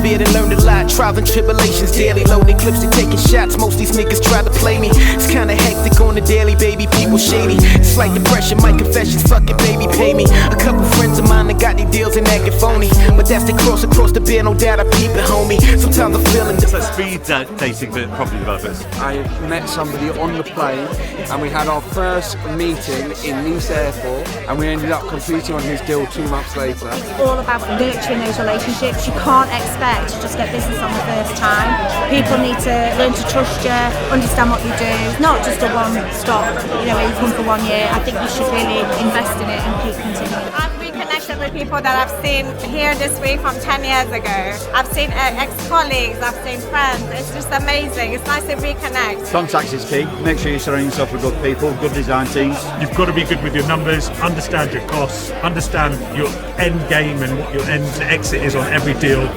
atmosphere, then learned a lot. Trials and tribulations daily, loaded clips and taking shots. Most these niggas try to play me. It's kinda hectic on the daily, baby. People shady. It's like depression, my confessions. Fuck it, baby, pay me. A couple friends of mine that got these deals and acting phony, but that's the cross across the beer. No doubt I peep it, homie. Sometimes I'm feeling. So speed dating for property developers. I met somebody on the plane, and we had our first meeting in Nice airport, and we ended up completing on his deal 2 months later. All about nurturing those relationships. You can't expect to just get business on the first time. People need to learn to trust you, understand what you do. Not just a one-stop, where you come for 1 year. I think you should really invest in it and keep continuing. I've reconnected with people that I've seen here this week from 10 years ago. I've seen ex-colleagues, I've seen friends. It's just amazing. It's nice to reconnect. Contact is key. Make sure you surround yourself with good people, good design teams. You've got to be good with your numbers, understand your costs, understand your end game and what your end exit is on every deal.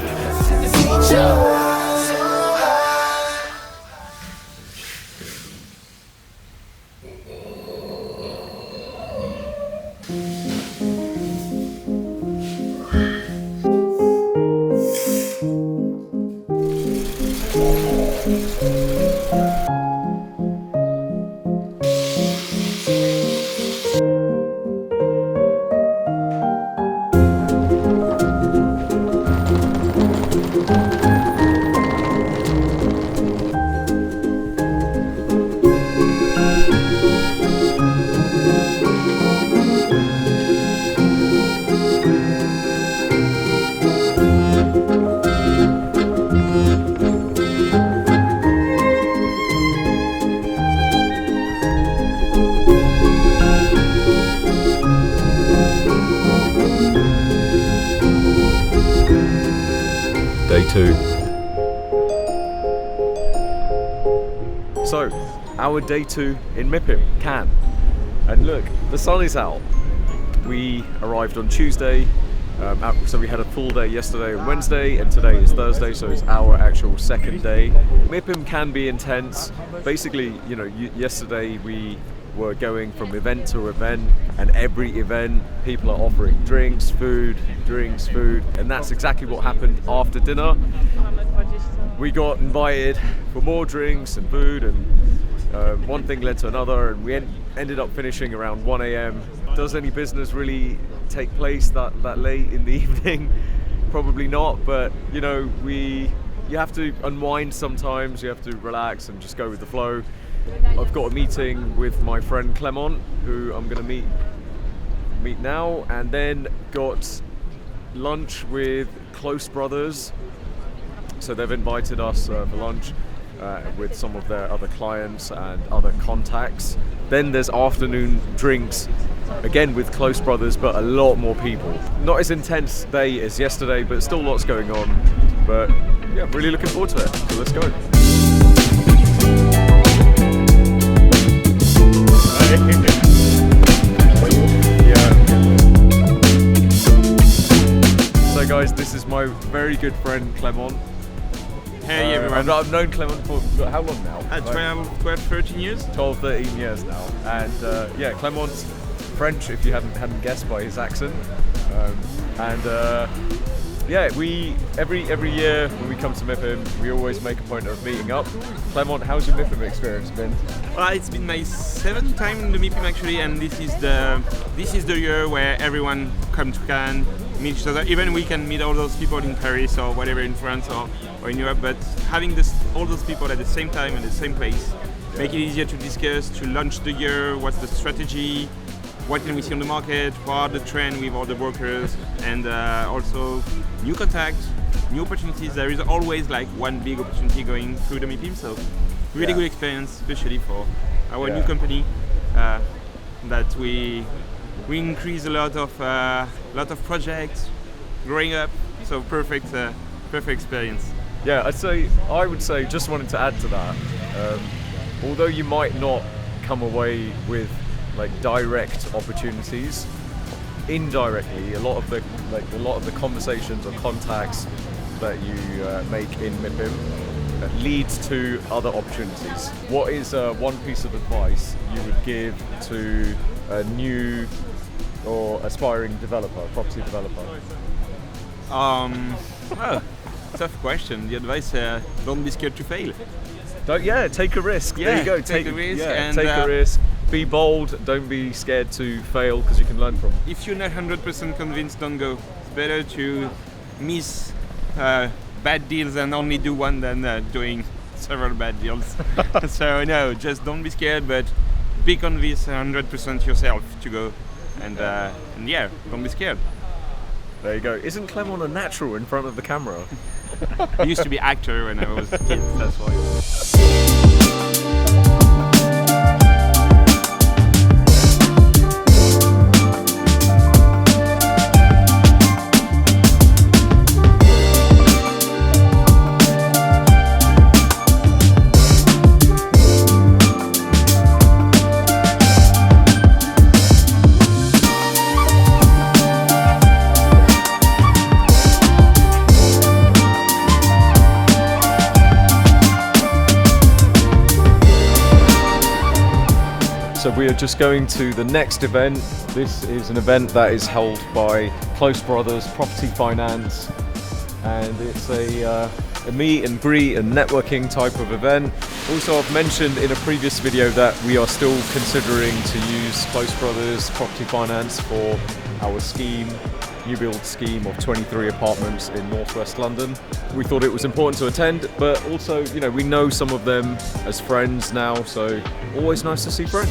Day 2. So, our day 2 in MIPIM, Cannes. And look, the sun is out. We arrived on Tuesday, so we had a full day yesterday and Wednesday, and today is Thursday, so it's our actual second day. MIPIM can be intense. Basically, yesterday we were going from event to event, and every event people are offering drinks, food, and that's exactly what happened after dinner. We got invited for more drinks and food, and one thing led to another, and we ended up finishing around 1 a.m. Does any business really take place that late in the evening? Probably not, but you have to unwind sometimes, you have to relax and just go with the flow. I've got a meeting with my friend Clement, who I'm going to meet now, and then got lunch with close brothers. So they've invited us for lunch with some of their other clients and other contacts. Then there's afternoon drinks, again with close brothers, but a lot more people. Not as intense day as yesterday, but still lots going on. But yeah, really looking forward to it. So let's go. So guys, this is my very good friend Clement. Hey everyone. I've known Clement for how long now? 12, 13 years? 12, 13 years now. And Clement's French, if you hadn't guessed by his accent. We every year when we come to MIPIM, we always make a point of meeting up. Clement, how's your MIPIM experience been? Well, it's been my 7th time in the MIPIM actually, and this is the year where everyone comes to Cannes, meet each other. Even we can meet all those people in Paris or whatever in France or in Europe, but having all those people at the same time and the same place make it easier to discuss, to launch the year, what's the strategy, what can we see on the market, what are the trends with all the brokers, and also new contacts, new opportunities. There is always like one big opportunity going through the MIPIM, so really good experience, especially for our new company, that we increase a lot of projects, growing up, so perfect experience. Yeah, I would say, just wanted to add to that, although you might not come away with like direct opportunities, indirectly a lot of the conversations or contacts that you make in MIPIM leads to other opportunities. What is one piece of advice you would give to a new or aspiring developer, property developer? tough question. The advice: don't be scared to fail. Take a risk. There you go. Take a risk. Yeah, and, take a risk. Be bold. Don't be scared to fail because you can learn from it. If you're not 100% convinced, don't go. It's better to miss bad deals and only do one than doing several bad deals. So no, just don't be scared, but be convinced 100% yourself to go. And yeah, don't be scared. There you go. Isn't Clement a natural in front of the camera? I used to be actor when I was a kid, that's why. So we are just going to the next event. This is an event that is held by Close Brothers Property Finance, and it's a meet and greet and networking type of event. Also, I've mentioned in a previous video that we are still considering to use Close Brothers Property Finance for our scheme, new build scheme of 23 apartments in northwest London. We thought it was important to attend, but also, you know, we know some of them as friends now, so always nice to see friends.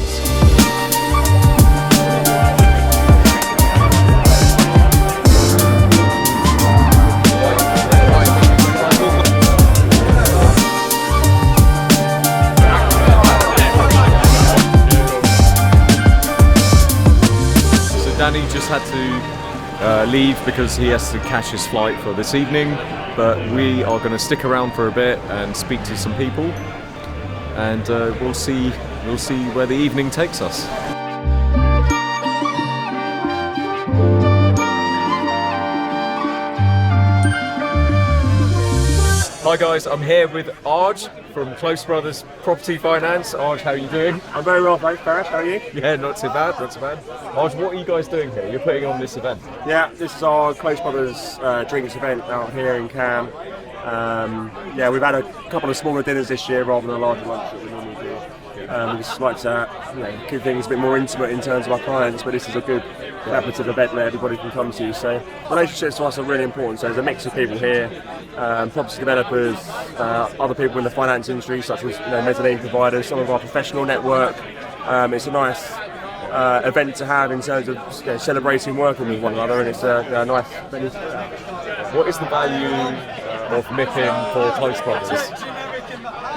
Danny just had to leave because he has to catch his flight for this evening, but we are going to stick around for a bit and speak to some people, and we'll see where the evening takes us. Hi guys, I'm here with Arj from Close Brothers Property Finance. Arj, how are you doing? I'm very well, thanks, Parr. How are you? Yeah, not too bad, not too bad. Arj, what are you guys doing here? You're putting on this event. Yeah, this is our Close Brothers drinks event out here in Cam. Yeah, we've had a couple of smaller dinners this year rather than a larger lunch that we normally do. We just like to keep things a bit more intimate in terms of our clients, but this is a good collaborative event where everybody can come to. So relationships to us are really important. So there's a mix of people here, property developers, other people in the finance industry such as mezzanine providers, some of our professional network. It's a nice event to have in terms of celebrating working with one another, and it's a nice venue. What is the value of MIPIM for Close Brothers?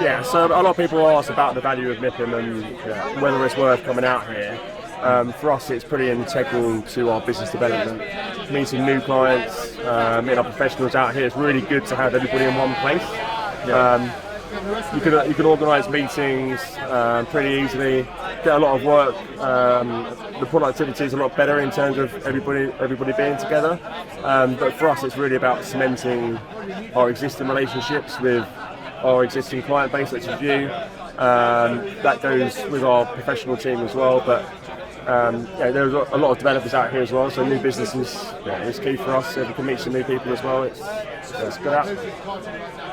Yeah, so a lot of people ask about the value of MIPIM and whether it's worth coming out here. For us, it's pretty integral to our business development. Meeting new clients, meeting our professionals out here, it's really good to have everybody in one place. You can organise meetings pretty easily, get a lot of work. The productivity is a lot better in terms of everybody being together. But for us, it's really about cementing our existing relationships with our existing client base, such as you. That goes with our professional team as well. But there's a lot of developers out here as well, so new businesses is key for us. So we can meet some new people as well. It's good out.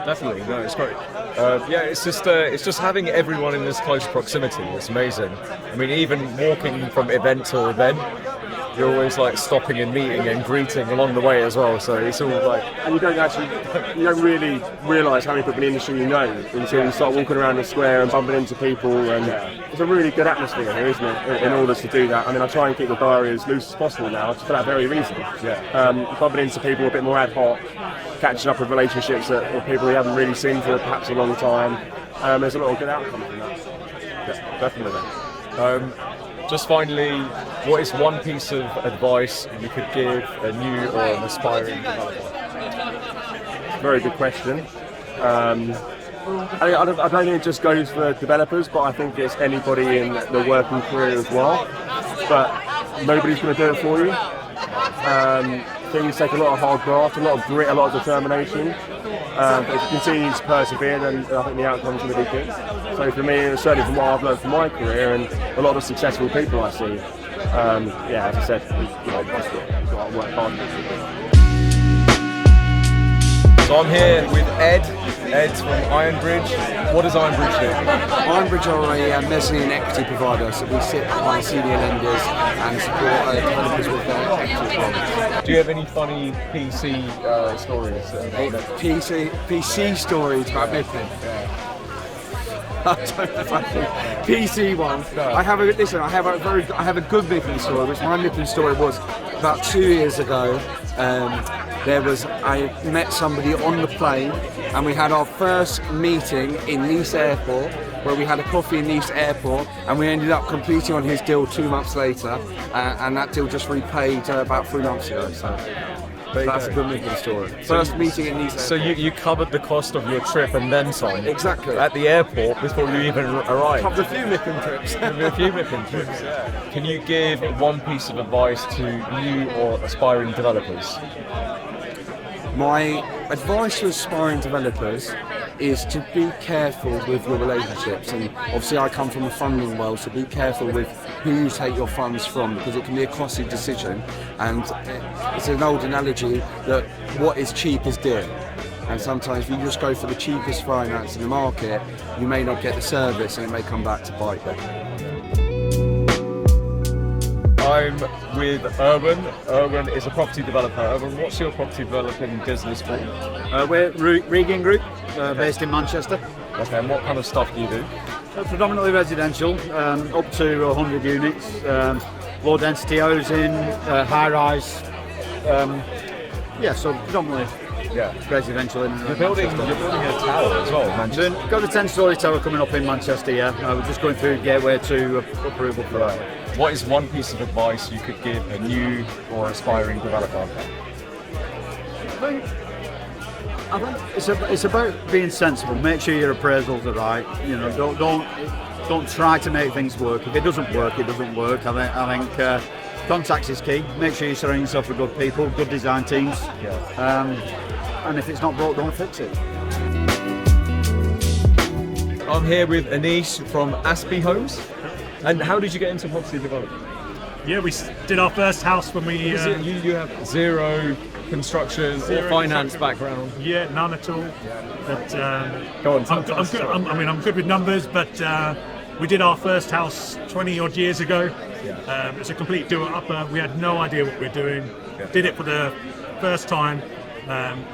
Definitely, no, it's great. It's just having everyone in this close proximity. It's amazing. I mean, even walking from event to event, you're always like stopping and meeting and greeting along the way as well. So it's all like, and you don't really realise how many people in the industry you know until you start walking around the square and bumping into people. And it's a really good atmosphere here, isn't it? In order to do that, I mean, I try and keep the diary as loose as possible now, for that very reason. Bumping into people a bit more ad hoc, catching up with relationships with people you haven't really seen for perhaps a long time. There's a lot of good outcomes from that. Yeah, definitely. Just finally, what is one piece of advice you could give a new or an aspiring developer? Very good question. I don't think it just goes for developers, but I think it's anybody in the working career as well. But nobody's going to do it for you. Things take a lot of hard graft, a lot of grit, a lot of determination. But if you continue to persevere, then I think the outcome's going to be good. So for me, certainly from what I've learned from my career and a lot of successful people I see, as I said, you've got to work hard. So I'm here with Ed. Ed's from Ironbridge. What does Ironbridge do? Ironbridge are a mezzanine equity provider, so we sit behind senior lenders and support developers with their equity funds. Do you have any funny PC stories? PC stories about MIPIM. I don't know if I can. PC ones. No. I have a good MIPIM story, which my MIPIM story was about 2 years ago. I met somebody on the plane, and we had our first meeting in Nice Airport, where we had a coffee in Nice Airport, and we ended up completing on his deal 2 months later, and that deal just repaid about 3 months ago. So that's a good MIPIM story. First meeting in Nice Airport. So you covered the cost of your trip and then some. Exactly. At the airport before you even arrived. Covered a few MIPIM trips. A few MIPIM trips, yeah. Can you give one piece of advice to new or aspiring developers? My advice to aspiring developers is to be careful with your relationships, and obviously I come from the funding world, so be careful with who you take your funds from, because it can be a costly decision, and it's an old analogy that what is cheap is dear, and sometimes if you just go for the cheapest finance in the market, you may not get the service and it may come back to bite you. I'm with Erwin. Erwin is a property developer. Erwin, what's your property developing business for? We're Regan Group, based in Manchester. Okay, and what kind of stuff do you do? Predominantly residential, up to 100 units, low density housing, high rise. So predominantly residential. You're building a tower as well, Manchester. Got a 10-storey tower coming up in Manchester. We're just going through Gateway to approval for that. What is one piece of advice you could give a new or aspiring developer? I think it's about being sensible. Make sure your appraisals are right. You know, don't try to make things work. If it doesn't work, it doesn't work. I think contacts is key. Make sure you surround yourself with good people, good design teams. And if it's not broke, don't fix it. I'm here with Anish from Aspi Homes. And how did you get into property development? Yeah, we did our first house when we... You have zero construction or finance background? Yeah, none at all. But, Go on, I'm good with numbers, but we did our first house 20 odd years ago. It's a complete do-it-upper. We had no idea what we were doing. Did it for the first time.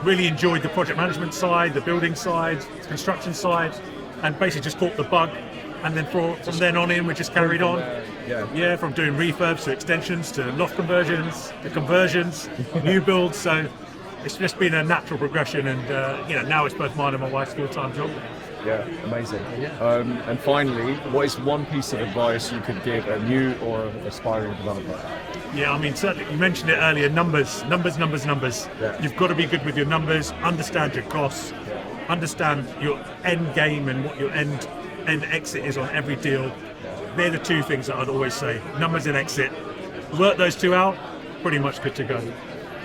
Really enjoyed the project management side, the building side, construction side, and basically just caught the bug. And then from then on in, we just carried on. From doing refurbs to extensions to loft conversions to conversions, new builds. So it's just been a natural progression, and now it's both mine and my wife's full-time job. Yeah, amazing. And finally, what is one piece of advice you could give a new or aspiring developer? Yeah, I mean, certainly you mentioned it earlier, numbers. Yeah. You've got to be good with your numbers, understand your costs, understand your end game and what your end exit is on every deal. They're the two things that I'd always say. Numbers and exit. Work those two out, pretty much good to go.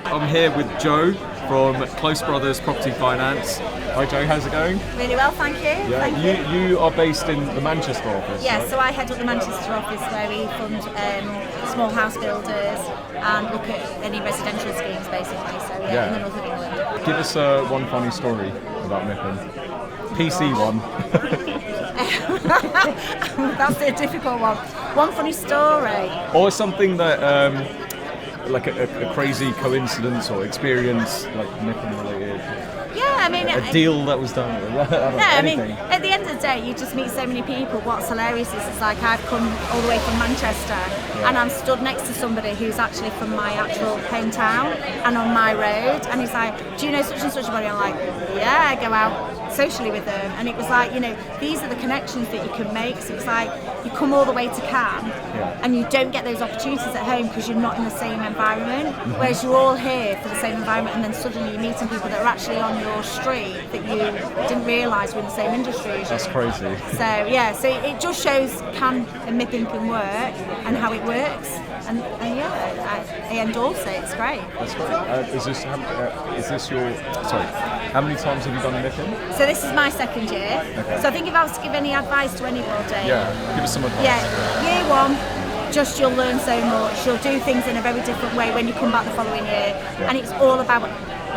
I'm here with Joe from Close Brothers Property Finance. Hi Joe, how's it going? Really well, thank you. Yeah, Thank you. You are based in the Manchester office. Yeah, right? so I head up the Manchester office where we fund small house builders and look at any residential schemes basically. So in the north of England. Give us one funny story about MIPIM. PC one. That's a difficult one. One funny story. Or something that, like a crazy coincidence or experience, like MIPIM related. Yeah, I mean, a deal that was done. I mean, at the end of the day, you just meet so many people. What's hilarious is it's like I've come all the way from Manchester, and I'm stood next to somebody who's actually from my actual hometown and on my road, and he's like, "Do you know such and such body?" I'm like, "Yeah," I go out socially with them, and it was like, these are the connections that you can make. So it's like you come all the way to Cannes, and you don't get those opportunities at home because you're not in the same environment. Whereas you're all here for the same environment, and then suddenly you're meeting people that are actually on your street that you didn't realise were in the same industry as you. That's crazy. So it just shows can and MIPIM can work and how it works, and I endorse it. It's great. That's great. Is this your? Sorry, how many times have you done MIPIM? So this is my second year. Okay. So I think if I was to give any advice to anybody, give us some advice. Year one, just you'll learn so much. You'll do things in a very different way when you come back the following year, and it's all about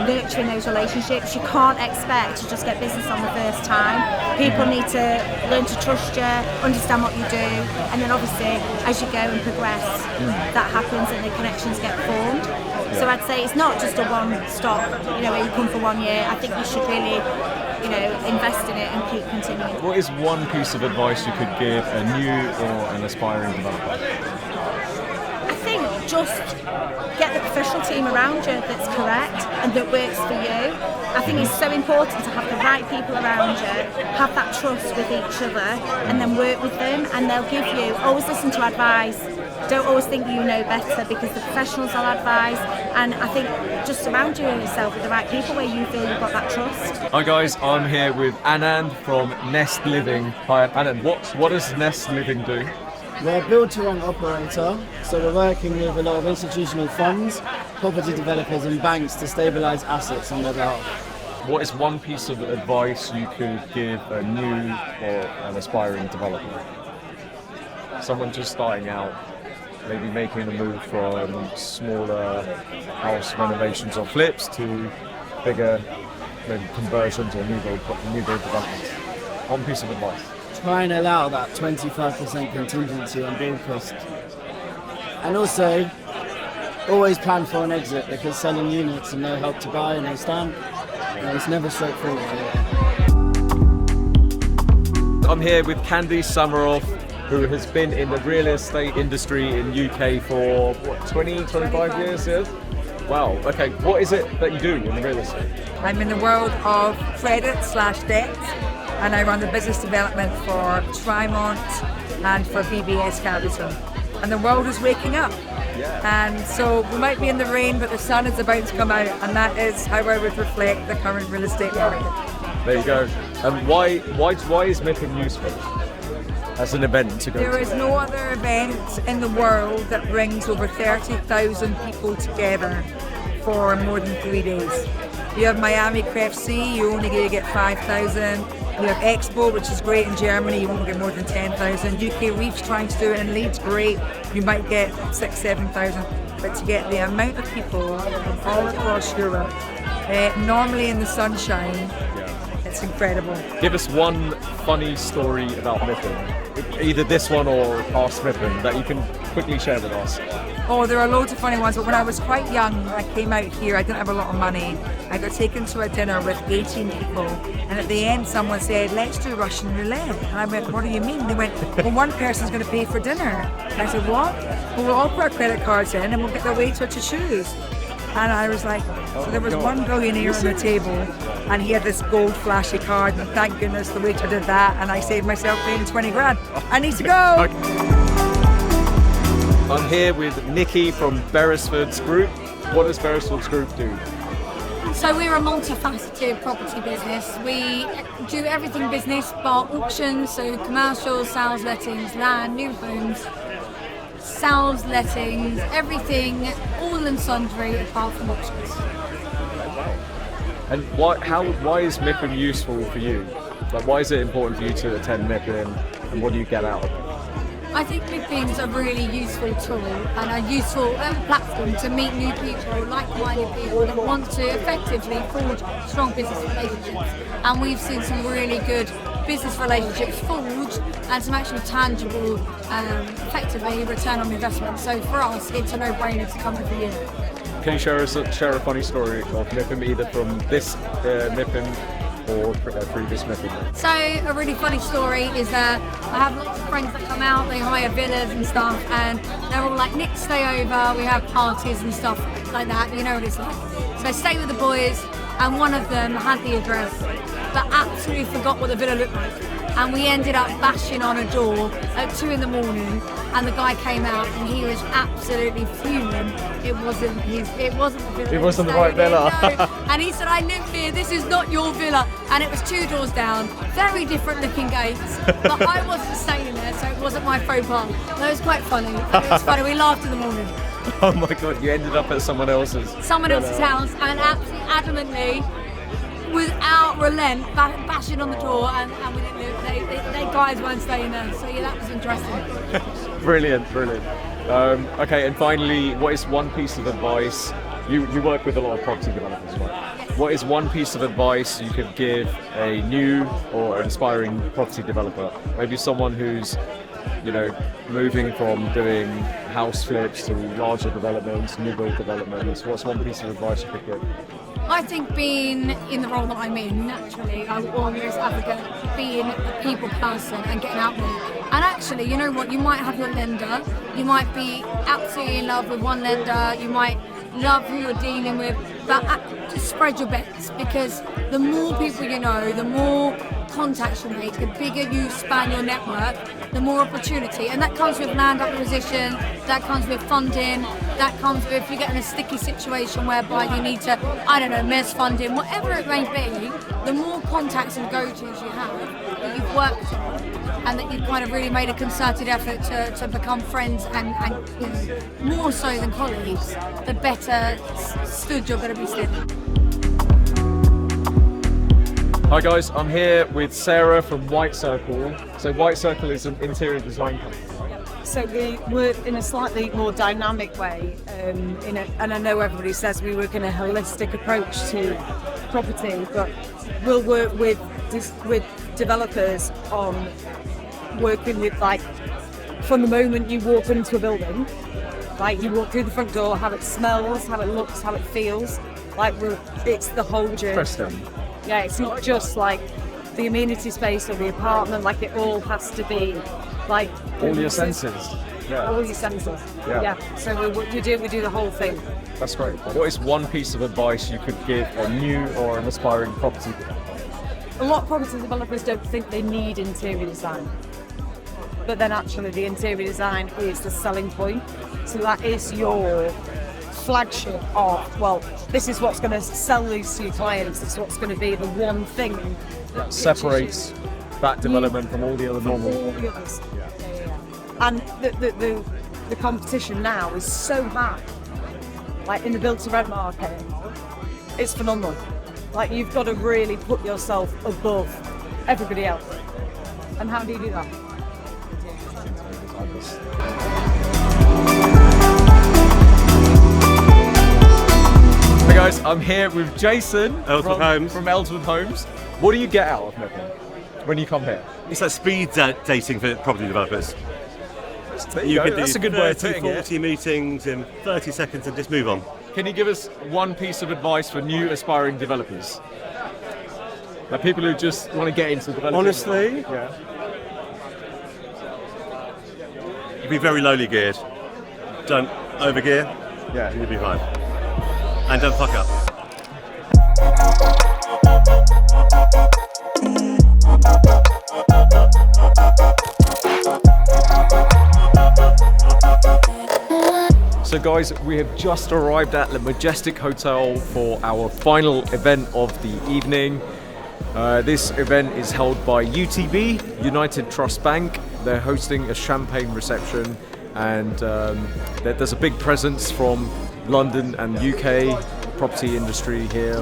nurturing those relationships. You can't expect to just get business on the first time. People need to learn to trust you, understand what you do, and then obviously as you go and progress, that happens and the connections get formed. So I'd say it's not just a one-stop, where you come for 1 year. I think you should really, invest in it and keep continuing. What is one piece of advice you could give a new or an aspiring developer? I think just get the professional team around you that's correct and that works for you. I think it's so important to have the right people around you, have that trust with each other, and then work with them, and they'll give you, always listen to advice. Don't always think you know better, because the professionals will advise, and I think just surround yourself with the right people where you feel you've got that trust. Hi guys, I'm here with Anand from Nest Living. Hi Anand, what does Nest Living do? We're a build-to-rent operator, so we're working with a lot of institutional funds, property developers and banks to stabilise assets on their behalf. What is one piece of advice you could give a new or an aspiring developer? Someone just starting out, maybe making a move from smaller house renovations or flips to bigger maybe conversions or new build developments. One piece of advice. Try and allow that 25% contingency on build cost. And also, always plan for an exit, because selling units and no help to buy and no stamp, it's never straightforward. I'm here with Candice Sameroff, who has been in the real estate industry in UK for 25 years? Yes? Wow, okay, what is it that you do in real estate? I'm in the world of credit/debt, and I run the business development for Trimont and for BBS Capital. And the world is waking up. And so we might be in the rain, but the sun is about to come out, and that is how I would reflect the current real estate market. There you go. And why is MIPIM useful as an event to go There to? is no other event in the world that brings over 30,000 people together for more than 3 days. You have Miami CREFC, you only get 5,000. You have Expo, which is great in Germany, you won't get more than 10,000. UK Reef's trying to do it in Leeds, great, you might get 6,000-7,000. But to get the amount of people from all across Europe, normally in the sunshine, it's incredible. Give us one funny story about MIPIM, either this one or past MIPIM, that you can quickly share with us. Oh, there are loads of funny ones, but when I was quite young, I came out here, I didn't have a lot of money. I got taken to a dinner with 18 people, and at the end someone said, let's do Russian roulette. And I went, what do you mean? They went, well, one person's going to pay for dinner. And I said, what? Well, we'll all put our credit cards in and we'll get the waiter to choose. And I was like, so there was one billionaire on the table, and he had this gold flashy card, and thank goodness the waiter did that, and I saved myself paying 20 grand. I need to go! I'm here with Nicki from Beresfords Group. What does Beresfords Group do? So we're a multifaceted property business. We do everything business, bar auctions, so commercial, sales, lettings, land, new homes, sales, lettings, everything, all and sundry apart from auctions. And why is MIPIM useful for you? Like, why is it important for you to attend MIPIM, and what do you get out of it? I think MIPIM is a really useful tool and a useful platform to meet new people, like-minded people that want to effectively forge strong business relationships. And we've seen some really good business relationships forged and some actually tangible, effectively return on investment. So for us, it's a no-brainer to come every year. Can you share a funny story of MIPIM, either from this MIPIM or previous MIPIM? So a really funny story is that I have lots of friends that come out, they hire villas and stuff, and they're all like, Nick, stay over, we have parties and stuff like that, you know what it's like. So I stay with the boys, and one of them had the address, but absolutely forgot what the villa looked like. And we ended up bashing on a door at 2 in the morning, and the guy came out and he was absolutely fuming. It wasn't the villa. It wasn't the right villa. No. And he said, I live here, this is not your villa. And it was 2 doors down, very different looking gates. But I wasn't staying there, so it wasn't my faux pas. That was quite funny. It was funny, we laughed in the morning. Oh my God, you ended up at someone else's house, and absolutely adamantly, without relent, bashing on the door, and we didn't live. They guys weren't staying there, so yeah, that was interesting. Brilliant. Okay, and finally, what is one piece of advice? You work with a lot of property developers, right? what is one piece of advice you could give a new or an aspiring property developer? Maybe someone who's, you know, moving from doing house flips to larger developments, new build developments. What's one piece of advice you could give? I think being in the role that I'm in, naturally, I will always advocate being a people person and getting out there. And actually, you know what, you might have your lender, you might be absolutely in love with one lender, you might love who you're dealing with, but just spread your bets, because the more people you know, the more contacts you make, the bigger you span your network, the more opportunity. And that comes with land acquisition, that comes with funding, that comes with if you get in a sticky situation whereby you need to, I don't know, mezz funding, whatever it may be, the more contacts and go-tos you have that you've worked on, and that you've kind of really made a concerted effort to become friends and you know, more so than colleagues, the better stood you're going to be stood. Hi guys, I'm here with Sarah from White Circle. So White Circle is an interior design company. So we work in a slightly more dynamic way, and I know everybody says we work in a holistic approach to property, but we'll work with developers on working with, like, from the moment you walk into a building, like you walk through the front door, how it smells, how it looks, how it feels, like it's the whole journey. Interesting. Yeah, it's not just like the amenity space or the apartment, like it all has to be like all your senses. Yeah. All your senses. Yeah. So we do the whole thing. That's great. What is one piece of advice you could give a new or an aspiring property developer? A lot of property developers don't think they need interior design, but then actually the interior design is the selling point. So that is your flagship of, well, this is what's going to sell these to your clients. This is what's going to be the one thing that separates that development from all the other normal. All the others. And the competition now is so high. Like in the build to rent market, it's phenomenal. Like you've got to really put yourself above everybody else. And how do you do that? Hey guys, I'm here with Jason from Earlswood Homes. What do you get out of MIPIM when you come here? It's like speed dating for property developers. You can do that's a good way of putting 40 it. meetings in 30 seconds and just move on. Can you give us one piece of advice for new aspiring developers? Like people who just want to get into developing. Honestly, be very lowly geared. Don't overgear. Yeah, you'll be fine. And don't fuck up. So guys, we have just arrived at the Majestic Hotel for our final event of the evening. This event is held by UTB, United Trust Bank. They're hosting a champagne reception, and there's a big presence from London and UK property industry here.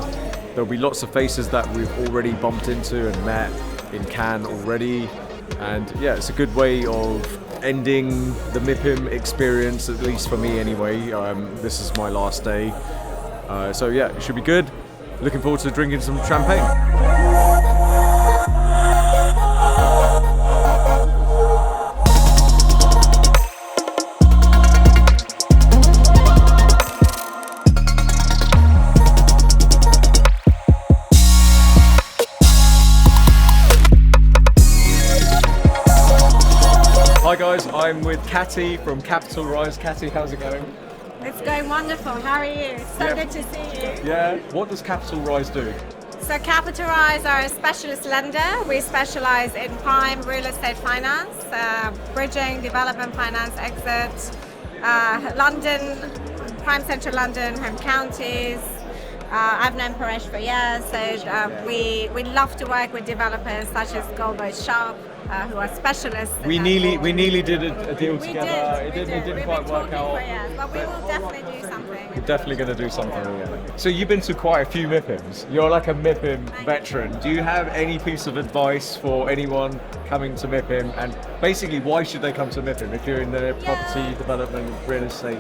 There'll be lots of faces that we've already bumped into and met in Cannes already. And yeah, it's a good way of ending the MIPIM experience, at least for me anyway. This is my last day. So yeah, it should be good. Looking forward to drinking some champagne. Hi guys, I'm with Katy from Capital Rise. Katy, how's it going? It's going wonderful. How are you? So good to see you. Yeah. What does Capital Rise do? So Capital Rise are a specialist lender. We specialize in prime real estate finance, bridging, development finance, exit, London, prime central London, home counties. I've known Paresh for years, so we love to work with developers such as Goldboat Sharp, who are specialists. We nearly did a deal together. It didn't quite work out. But we will definitely do something. We're definitely going to do something. Yeah. So you've been to quite a few MIPIMs. You're like a MIPIM veteran. Do you have any piece of advice for anyone coming to MIPIM? And basically, why should they come to MIPIM if you're in the property development, real estate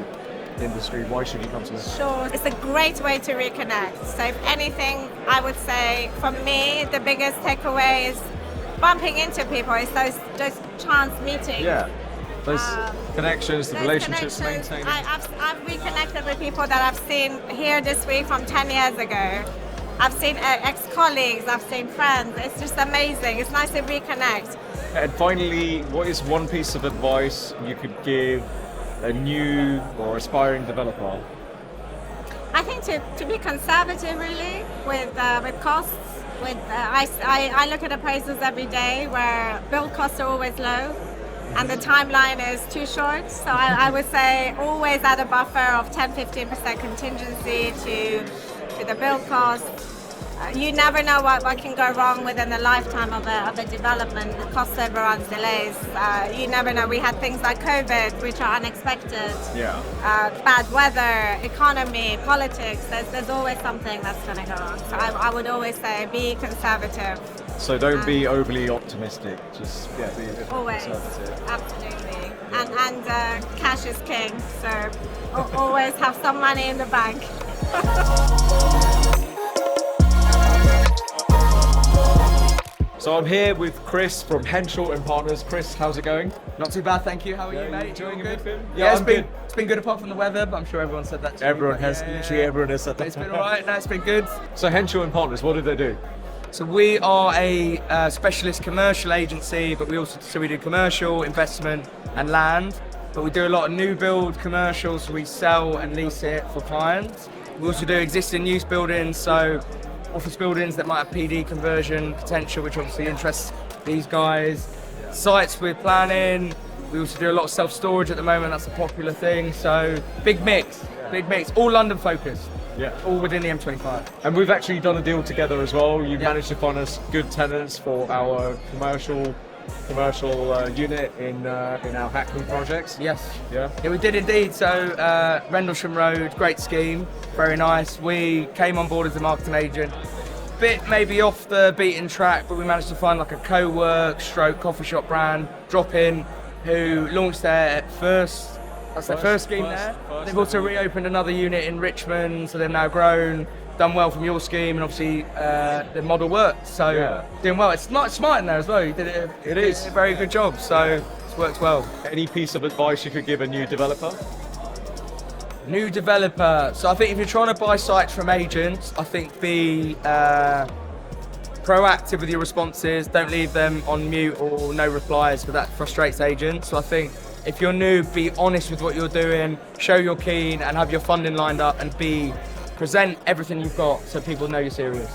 industry, why should you come to this? Sure, it's a great way to reconnect. So if anything, I would say for me, the biggest takeaway is bumping into people. It's those chance meetings. Yeah, those connections, the those relationships connections. maintained. I've reconnected with people that I've seen here this week from 10 years ago. I've seen ex-colleagues, I've seen friends. It's just amazing. It's nice to reconnect. And finally, what is one piece of advice you could give a new or aspiring developer? I think to be conservative really with costs. I look at appraisals every day where build costs are always low and the timeline is too short. So I would say always add a buffer of 10-15% contingency to the build cost. You never know what can go wrong within the lifetime of a development, the cost overruns, delays. You never know. We had things like COVID, which are unexpected. Yeah. Bad weather, economy, politics. There's always something that's going to go wrong. So I would always say be conservative. So don't be overly optimistic. Just be a bit Always, conservative. absolutely. And cash is king. So always have some money in the bank. So I'm here with Chris from Henshaw and Partners. Chris, how's it going? Not too bad, thank you. How are you, mate? Enjoying All good? Yeah, it's been good apart from the weather, but I'm sure everyone said that to you. Everyone has said that. It's been alright, no, it's been good. So Henshaw and Partners, what do they do? So we are a specialist commercial agency, but we do commercial, investment and land. But we do a lot of new build commercials, we sell and lease it for clients. We also do existing use buildings, so office buildings that might have PD conversion potential, which obviously interests these guys. Sites we're planning. We also do a lot of self-storage at the moment, that's a popular thing. So big mix, all London focused. Yeah. All within the M25. And we've actually done a deal together as well. You've managed to find us good tenants for our commercial unit in our Hackney projects. Yes. Yeah, we did indeed. So Rendlesham Road, great scheme, very nice. We came on board as a marketing agent. Bit maybe off the beaten track, but we managed to find like a co-work stroke coffee shop brand, Drop In, who launched their first scheme there. They've also reopened another unit in Richmond, so they've now grown, done well from your scheme, and obviously the model worked. So doing well. It's not smart in there as well. You did it. It is a very good job. So it's worked well. Any piece of advice you could give a new developer? New developer. So I think if you're trying to buy sites from agents, I think be proactive with your responses. Don't leave them on mute or no replies, because that frustrates agents. So I think if you're new, be honest with what you're doing, show you're keen, and have your funding lined up, and present everything you've got so people know you're serious.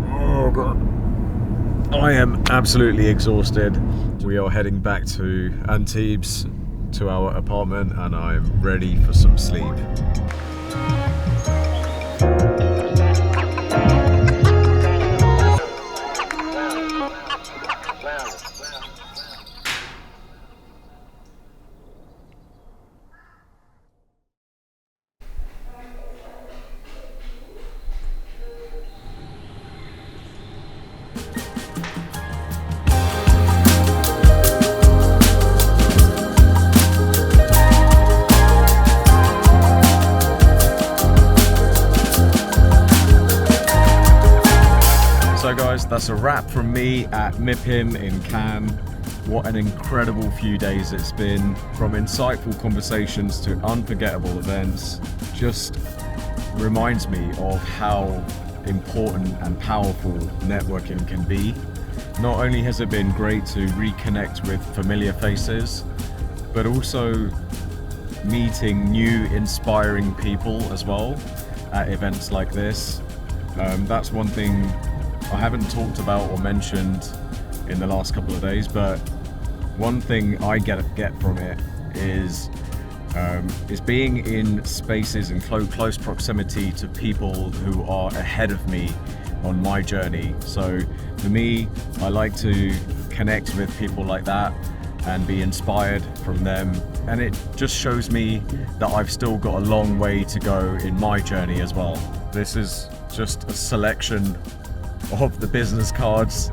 Oh God. I am absolutely exhausted. We are heading back to Antibes, to our apartment, and I'm ready for some sleep. So guys, that's a wrap from me at MIPIM in Cannes. What an incredible few days it's been. From insightful conversations to unforgettable events. Just reminds me of how important and powerful networking can be. Not only has it been great to reconnect with familiar faces, but also meeting new inspiring people as well at events like this. That's one thing I haven't talked about or mentioned in the last couple of days, but one thing I get from it is being in spaces in close proximity to people who are ahead of me on my journey. So for me, I like to connect with people like that and be inspired from them, and it just shows me that I've still got a long way to go in my journey as well. this is just a selection of the business cards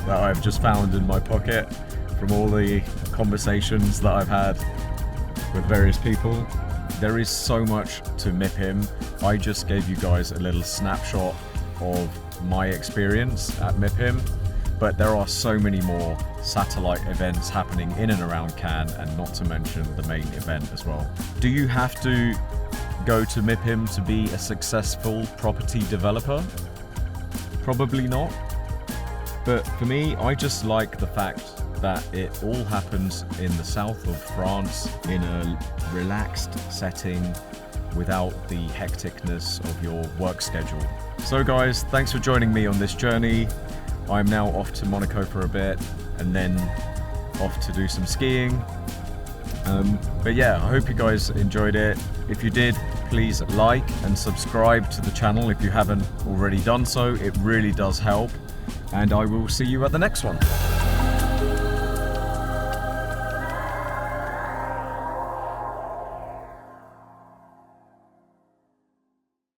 that I've just found in my pocket from all the conversations that I've had with various people. There is so much to MIPIM. I just gave you guys a little snapshot of my experience at MIPIM, but there are so many more satellite events happening in and around Cannes, and not to mention the main event as well. Do you have to go to MIPIM to be a successful property developer? Probably not. But for me, I just like the fact that it all happens in the south of France in a relaxed setting without the hecticness of your work schedule. So guys, thanks for joining me on this journey. I'm now off to Monaco for a bit and then off to do some skiing. But yeah, I hope you guys enjoyed it. If you did, please like and subscribe to the channel if you haven't already done so. It really does help. And I will see you at the next one.